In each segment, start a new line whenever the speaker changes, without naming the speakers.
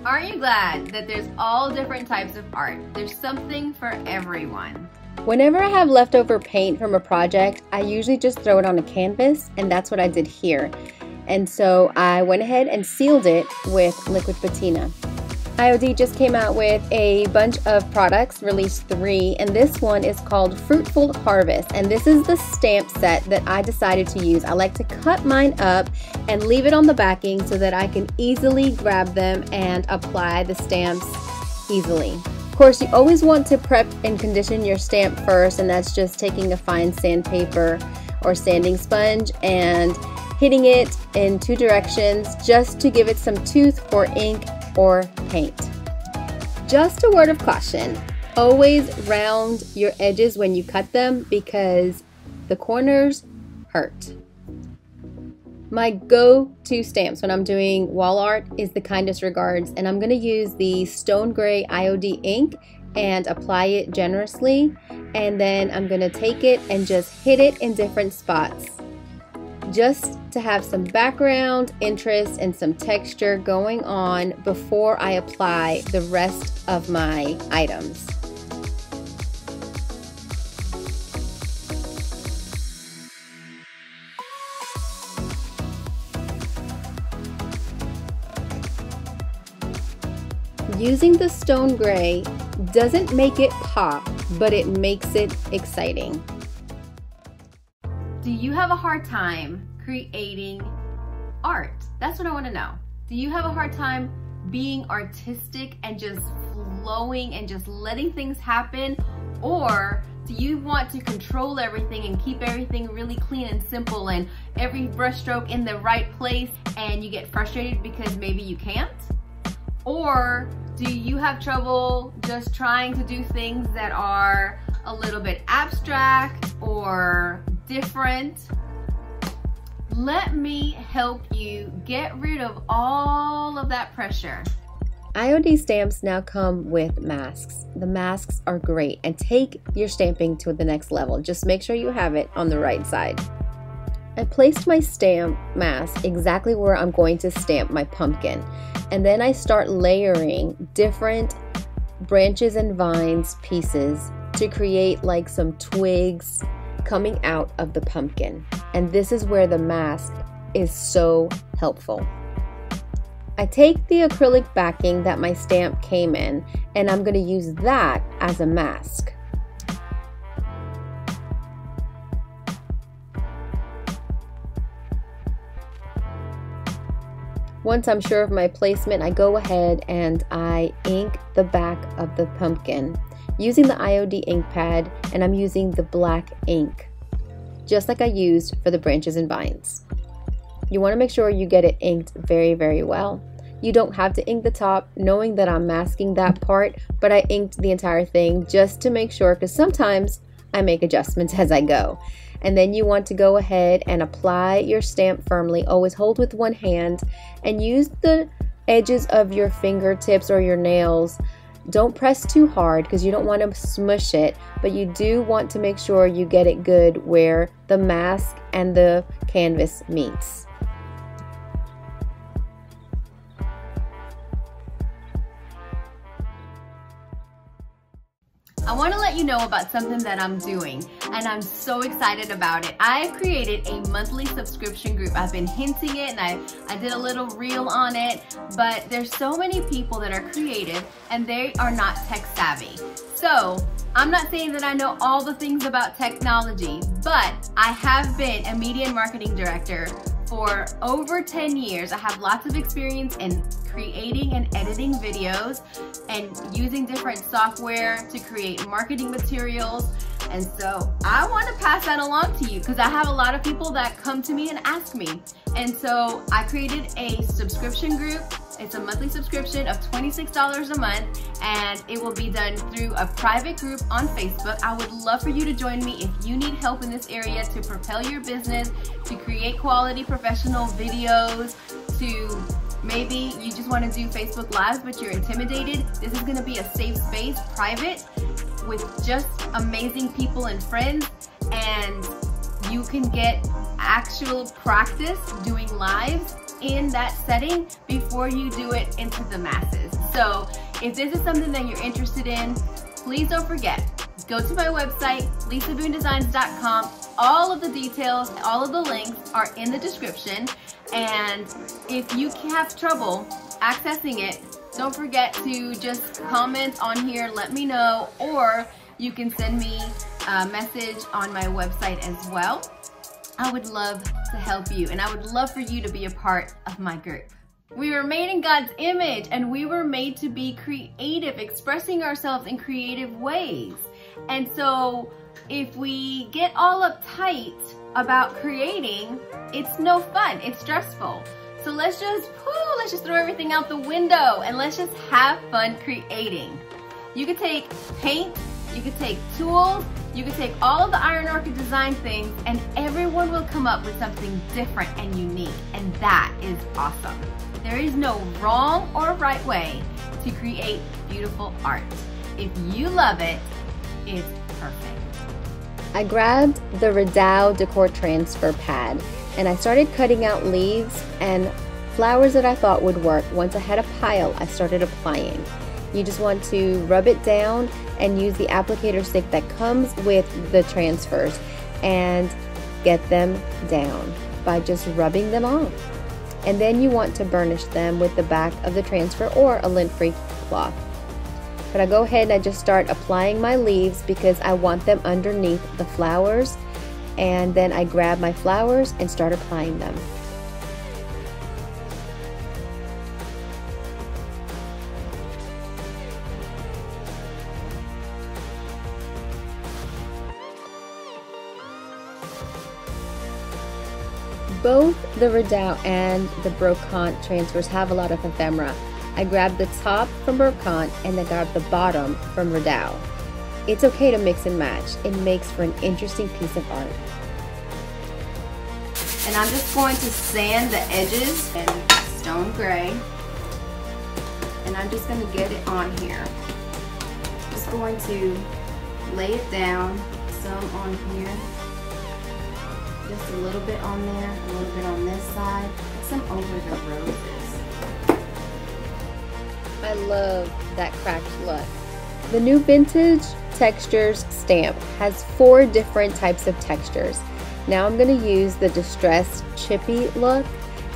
Aren't you glad that there's all different types of art? There's something for everyone.
Whenever I have leftover paint from a project, I usually just throw it on a canvas, and that's what I did here. And so I went ahead and sealed it with liquid patina. IOD just came out with a bunch of products, released 3, and this one is called Fruitful Harvest, and this is the stamp set that I decided to use. I like to cut mine up and leave it on the backing so that I can easily grab them and apply the stamps easily. Of course, you always want to prep and condition your stamp first, and that's just taking a fine sandpaper or sanding sponge and hitting it in 2 directions just to give it some tooth for ink or paint. Just a word of caution, always round your edges when you cut them because the corners hurt. My go-to stamps when I'm doing wall art is the Kindest Regards, and I'm going to use the Stone Gray IOD ink and apply it generously, and then I'm going to take it and just hit it in different spots just to have some background, interest, and some texture going on before I apply the rest of my items. Using the Stone Gray doesn't make it pop, but it makes it exciting.
Do you have a hard time creating art? That's what I want to know. Do you have a hard time being artistic and just flowing and just letting things happen? Or do you want to control everything and keep everything really clean and simple and every brush stroke in the right place and you get frustrated because maybe you can't? Or do you have trouble just trying to do things that are a little bit abstract or different? Let me help you get rid of all of that pressure.
IOD stamps now come with masks. The masks are great and take your stamping to the next level. Just make sure you have it on the right side. I placed my stamp mask exactly where I'm going to stamp my pumpkin, and then I start layering different branches and vines pieces to create like some twigs coming out of the pumpkin. And this is where the mask is so helpful. I take the acrylic backing that my stamp came in, and I'm going to use that as a mask. Once I'm sure of my placement, I go ahead and I ink the back of the pumpkin using the IOD ink pad, and I'm using the black ink, just like I used for the branches and vines. You want to make sure you get it inked very, very well. You don't have to ink the top, knowing that I'm masking that part, but I inked the entire thing just to make sure, because sometimes I make adjustments as I go. And then you want to go ahead and apply your stamp firmly. Always hold with one hand and use the edges of your fingertips or your nails. Don't press too hard because you don't want to smush it, but you do want to make sure you get it good where the mask and the canvas meets.
I want to let you know about something that I'm doing, and I'm so excited about it. I've created a monthly subscription group. I've been hinting it, and I did a little reel on it, but there's so many people that are creative and they are not tech savvy. So I'm not saying that I know all the things about technology, but I have been a media and marketing director for over 10 years. I have lots of experience in creating and editing videos and using different software to create marketing materials. And so I want to pass that along to you because I have a lot of people that come to me and ask me. And so I created a subscription group. It's a monthly subscription of $26 a month, and it will be done through a private group on Facebook. I would love for you to join me if you need help in this area to propel your business, to create quality professional videos, to maybe you just want to do Facebook Lives but you're intimidated. This is going to be a safe space, private, with just amazing people and friends, and you can get actual practice doing lives in that setting before you do it into the masses. So if this is something that you're interested in, please don't forget, go to my website, lisaboondesigns.com. All of the details, all of the links are in the description. And if you have trouble accessing it, don't forget to just comment on here, let me know, or you can send me a message on my website as well. I would love to help you, and I would love for you to be a part of my group. We were made in God's image, and we were made to be creative, expressing ourselves in creative ways. And so if we get all uptight about creating, it's no fun, it's stressful. So let's just throw everything out the window and let's just have fun creating. You could take paint, you could take tools, you could take all of the Iron Orchid design things, and everyone will come up with something different and unique, and that is awesome. There is no wrong or right way to create beautiful art. If you love it, it's perfect.
I grabbed the Rideau Decor Transfer Pad and I started cutting out leaves and flowers that I thought would work. Once I had a pile, I started applying. You just want to rub it down and use the applicator stick that comes with the transfers and get them down by just rubbing them on. And then you want to burnish them with the back of the transfer or a lint-free cloth. But I go ahead and I just start applying my leaves because I want them underneath the flowers, and then I grab my flowers and start applying them. Both the Rideau and the Brocante transfers have a lot of ephemera. I grabbed the top from Brocante and then grabbed the bottom from Rideau. It's okay to mix and match. It makes for an interesting piece of art.
And I'm just going to sand the edges in stone gray. And I'm just going to get it on here. Just going to lay it down, some on here. Just a little bit on there, a little bit on this side, and some over the roses.
I love that cracked look. The new Vintage Textures stamp has 4 different types of textures. Now I'm going to use the distressed chippy look,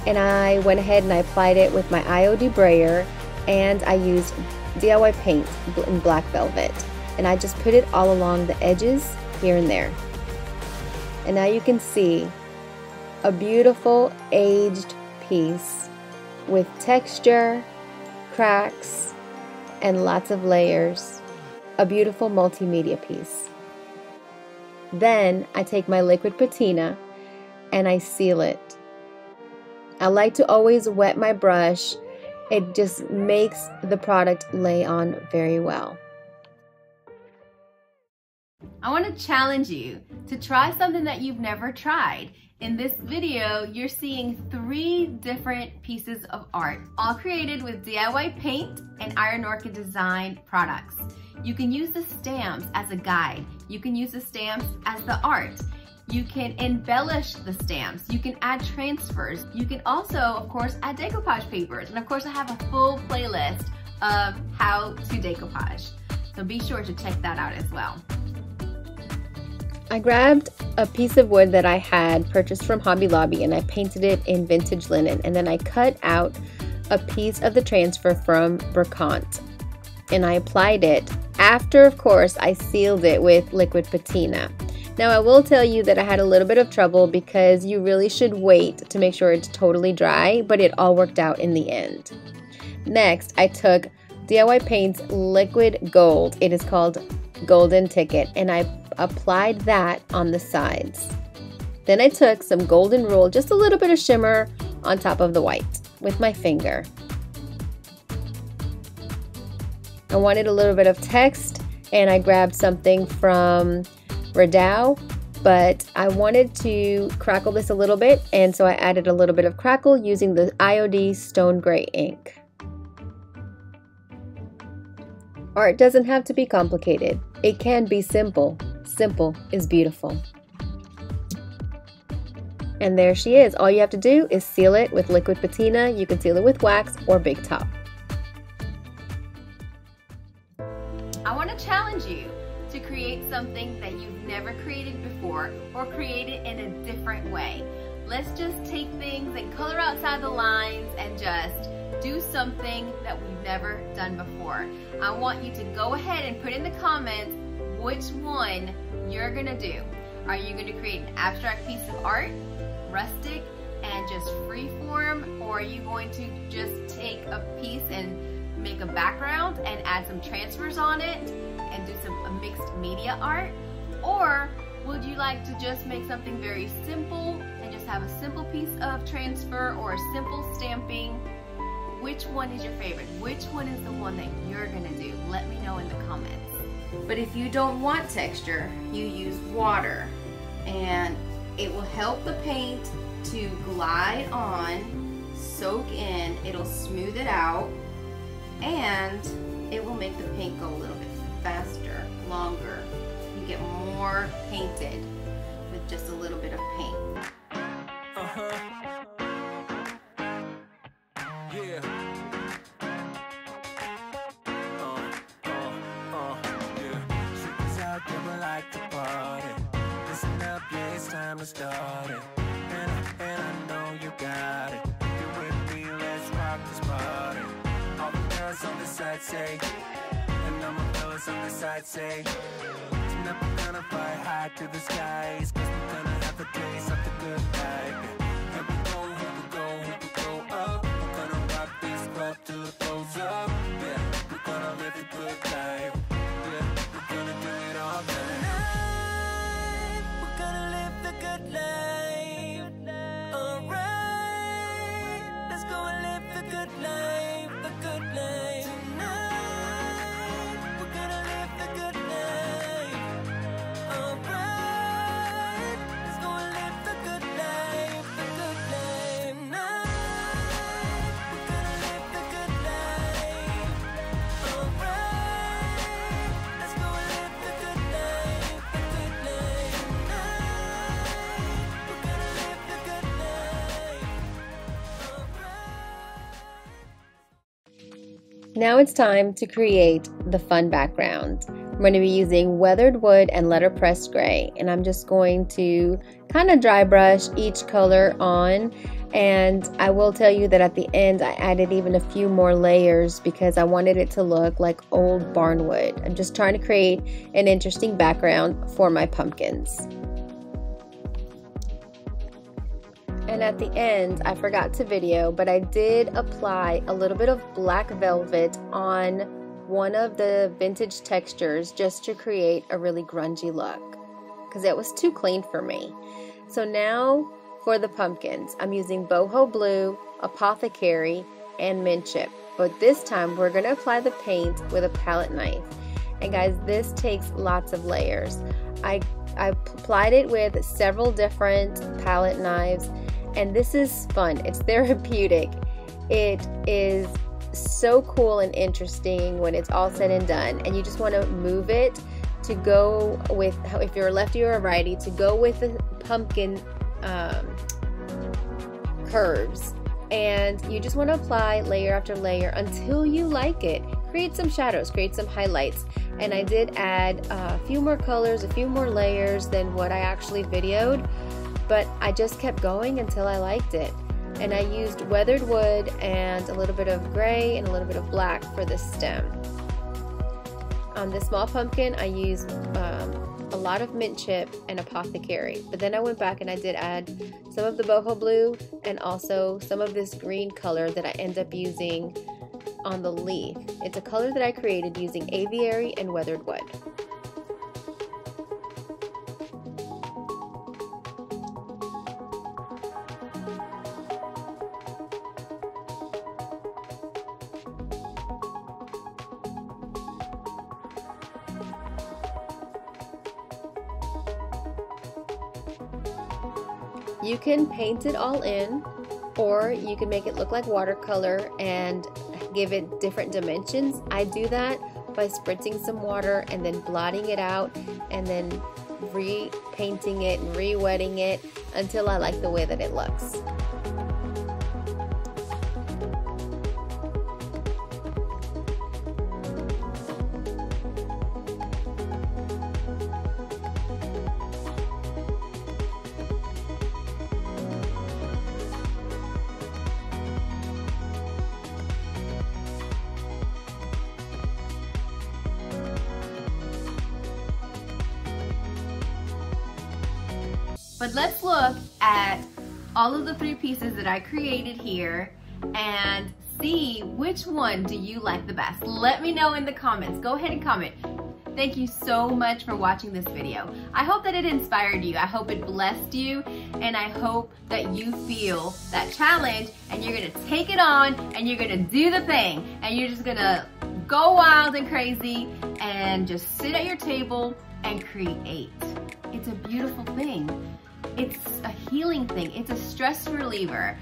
and I went ahead and I applied it with my IOD brayer, and I used DIY paint in black velvet, and I just put it all along the edges here and there. And now you can see a beautiful aged piece with texture, cracks, and lots of layers. A beautiful multimedia piece. Then I take my liquid patina and I seal it. I like to always wet my brush. It just makes the product lay on very well.
I want to challenge you to try something that you've never tried. In this video, you're seeing 3 different pieces of art, all created with DIY paint and Iron Orchid Design products. You can use the stamps as a guide. You can use the stamps as the art. You can embellish the stamps. You can add transfers. You can also, of course, add decoupage papers. And of course, I have a full playlist of how to decoupage. So be sure to check that out as well.
I grabbed a piece of wood that I had purchased from Hobby Lobby and I painted it in vintage linen, and then I cut out a piece of the transfer from Brocante and I applied it after, of course, I sealed it with liquid patina. Now I will tell you that I had a little bit of trouble because you really should wait to make sure it's totally dry, but it all worked out in the end. Next, I took DIY Paint's liquid gold. It is called Golden Ticket, and I applied that on the sides. Then I took some golden rule, just a little bit of shimmer on top of the white with my finger. I wanted a little bit of text, and I grabbed something from Rideau, but I wanted to crackle this a little bit, and so I added a little bit of crackle using the IOD Stone Gray ink. Art doesn't have to be complicated. It can be simple. Simple is beautiful. And there she is. All you have to do is seal it with liquid patina. You can seal it with wax or Big Top.
something that you've never created before or create it in a different way. Let's just take things and color outside the lines and just do something that we've never done before. I want you to go ahead and put in the comments which one you're gonna do. Are you gonna create an abstract piece of art, rustic, and just freeform, or are you going to just take a piece and make a background and add some transfers on it and do some mixed media art? Or would you like to just make something very simple and just have a simple piece of transfer or a simple stamping? Which one is your favorite? Which one is the one that you're gonna do? Let me know in the comments. But if you don't want texture, you use water, and it will help the paint to glide on, soak in, it'll smooth it out, and it will make the paint go a little bit faster, longer. You get more painted with just a little bit of paint.
Yeah. Out there, we like to party. Listen up, yeah, it's time to start it. And I know you got it. You with me, let's rock this party. All the girls on the side say, and all my fellas on the side say, tonight we're gonna fly high to the skies, 'cause we're gonna have a taste of the good life. Here we go, here we go, here we go up. We're gonna rock this club till it blows up. Yeah, we're gonna live a good life. Yeah, we're gonna do it all tonight. We're gonna live the good life. Alright, let's go and live the good life, the good life. Tonight, we're gonna live the good life. Alright, let's go and live the good life, the good life. Tonight, we're gonna live the good life. Alright, let's go and live the good life, the good life. Tonight, we're gonna live the good life. Alright.
Now it's time to create the fun background. I'm going to be using weathered wood and letterpress gray, and I'm just going to kind of dry brush each color on. And I will tell you that at the end I added even a few more layers because I wanted it to look like old barnwood. I'm just trying to create an interesting background for my pumpkins. And at the end, I forgot to video, but I did apply a little bit of black velvet on one of the vintage textures just to create a really grungy look because it was too clean for me. So now for the pumpkins, I'm using boho blue, apothecary, and mint chip. But this time we're going to apply the paint with a palette knife. And guys, this takes lots of layers. I applied it with several different palette knives, and this is fun. It's therapeutic. It is so cool and interesting when it's all said and done, and you just want to move it to go with, if you're a lefty or a righty, to go with the pumpkin curves. And you just want to apply layer after layer until you like it. Create some shadows, create some highlights. And I did add a few more colors, a few more layers than what I actually videoed, but I just kept going until I liked it. And I used weathered wood and a little bit of gray and a little bit of black for the stem. On the small pumpkin, I used a lot of mint chip and apothecary, but then I went back and I did add some of the boho blue and also some of this green color that I end up using on the leaf. It's a color that I created using aviary and weathered wood. You can paint it all in, or you can make it look like watercolor and give it different dimensions. I do that by spritzing some water and then blotting it out and then repainting it and re-wetting it until I like the way that it looks.
But let's look at all of the 3 pieces that I created here and see which one do you like the best. Let me know in the comments. Go ahead and comment. Thank you so much for watching this video. I hope that it inspired you. I hope it blessed you, and I hope that you feel that challenge and you're gonna take it on and you're gonna do the thing and you're just gonna go wild and crazy and just sit at your table and create. It's a beautiful thing. It's a healing thing. It's a stress reliever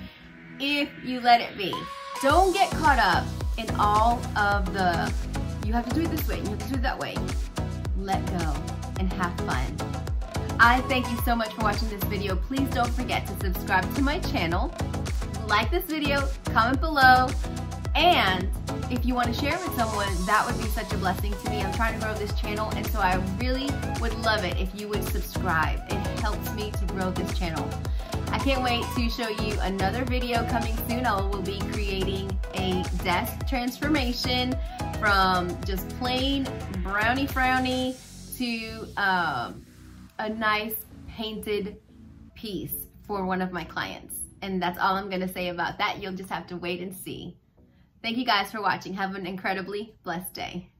if you let it be. Don't get caught up in all of the, you have to do it this way, you have to do it that way. Let go and have fun. I thank you so much for watching this video. Please don't forget to subscribe to my channel, like this video, comment below, and if you want to share with someone, that would be such a blessing to me. I'm trying to grow this channel, and so I really would love it if you would subscribe. It helps me to grow this channel. I can't wait to show you another video coming soon. I will be creating a desk transformation from just plain brownie frowny to a nice painted piece for one of my clients. And that's all I'm gonna say about that. You'll just have to wait and see. Thank you guys for watching. Have an incredibly blessed day.